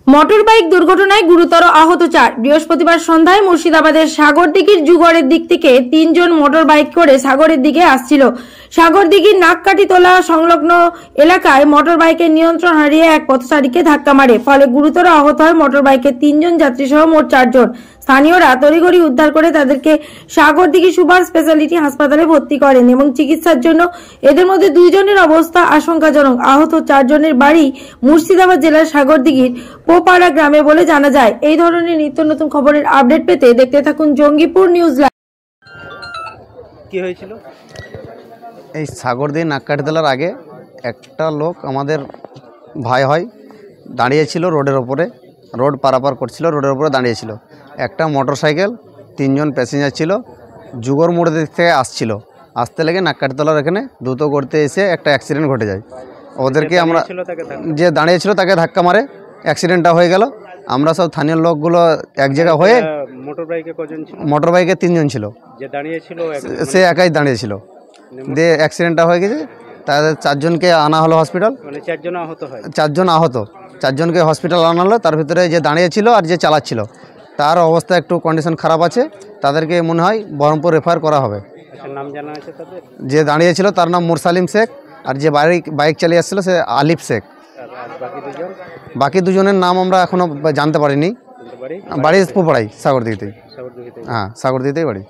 Motor bike দুর্ঘটনায় গুরুতর আহত 4। বৃহস্পতিবার সন্ধ্যায় মুর্শিদাবাদের সাগরদিঘির জুগরের দিক থেকে 3 জন মোটর বাইক করে সাগরের দিকে আসছিল। সাগরদিঘির নাককাঠিতলা সংলগ্ন এলাকায় মোটর বাইকের নিয়ন্ত্রণ হারিয়ে এক পথচারীকে ধাক্কা মারে, ফলে গুরুতর আহত হয় মোটর বাইকের 3 জন যাত্রী সহ মোট 4 জন। স্থানীয়রা তড়িঘড়ি উদ্ধার করে তাদেরকে সাগরদিঘি সুপার স্পেশালিটি হাসপাতালে ভর্তি করেন এবং চিকিৎসার জন্য এদের মধ্যে 2 জনের অবস্থা আশঙ্কাজনক। আহত 4 জনের বাড়ি মুর্শিদাবাদ জেলার সাগরদিঘির পোপাড়া গ্রামে বলে জানা যায়। এই ধরনের নিত্য নতুন খবরের আপডেট পেতে দেখতে থাকুন জঙ্গিপুর নিউজ লাইভ। কি হয়েছিল? এই সাগরদিঘি নাককাঠিতলার আগে একটা লোক আমাদের ভাই হয় দাঁড়িয়েছিল রোডের ওপরে, রোড পারাপার করছিল, রোডের উপরে দাঁড়িয়েছিল। একটা মোটরসাইকেল 3 জন প্যাসেঞ্জার ছিল, জুগর মোড়ের দিক থেকে আসতে লেগে নাককাঠিতলার এখানে দ্রুত করতে এসে একটা অ্যাক্সিডেন্ট ঘটে যায়। ওদেরকে আমরা যে দাঁড়িয়েছিল তাকে ধাক্কা মারে, অ্যাক্সিডেন্টটা হয়ে গেল। আমরা সব স্থানীয় লোকগুলো এক জায়গা হয়ে, মোটর বাইকে 3 জন ছিল, সে একাই দাঁড়িয়েছিল, দিয়ে অ্যাক্সিডেন্টটা হয়ে গেছে। তাদের 4 জনকে আনা হলো হসপিটাল। 4 জন আহত, 4 জনকে হসপিটাল আনা হলো। তার ভিতরে যে দাঁড়িয়েছিল আর যে চালাচ্ছিল তার অবস্থা একটু কন্ডিশন খারাপ আছে, তাদেরকে মনে হয় বহরমপুর রেফার করা হবে। যে দাঁড়িয়েছিল তার নাম মুরসালিম শেখ, আর যে বাইক চালিয়ে আসছিল সে আলিফ শেখ। বাকি 2 জনের নাম আমরা এখনো জানতে পারিনি। বাড়ি পোপাড়াই, সাগরদিঘিতেই। হ্যাঁ, সাগরদিঘিতেই বাড়ি।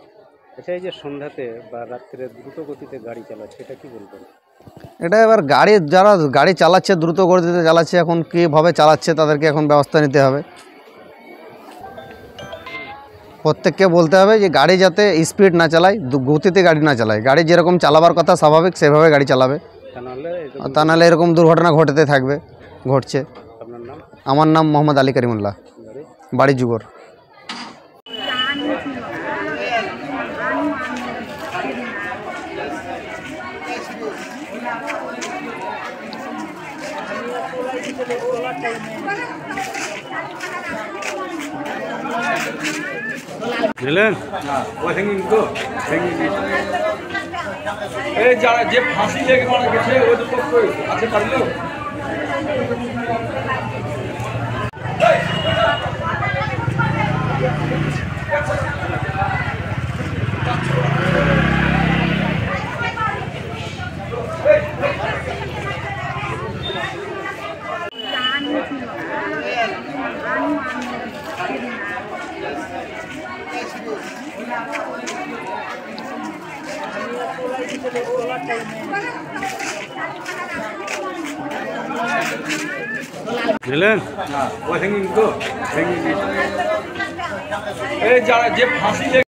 এই যে সন্ধ্যাতে বা রাত্রে দ্রুত গতিতে গাড়ি চালাচ্ছে, এটা কি বলবেন? এটা এবার যারা গাড়ি চালাচ্ছে দ্রুত গতিতে চালাচ্ছে, এখন কীভাবে চালাচ্ছে তাদেরকে এখন ব্যবস্থা নিতে হবে। প্রত্যেককে বলতে হবে যে গাড়ি যাতে স্পিড না চালায়, গতিতে গাড়ি না চালায়। গাড়ি যেরকম চালাবার কথা স্বাভাবিক সেভাবে গাড়ি চালাবে, তা নাহলে এরকম দুর্ঘটনা ঘটতে থাকবে, ঘটছে। আমার নাম মোহাম্মদ আলী করিমুল্লাহ, বাড়ি জুগর। বুঝলেন? এই যারা যে ফাঁসি লেগে মারা গেছে ওই তো আছে পারলো। বুঝলেন? এই যারা যে ফাঁসি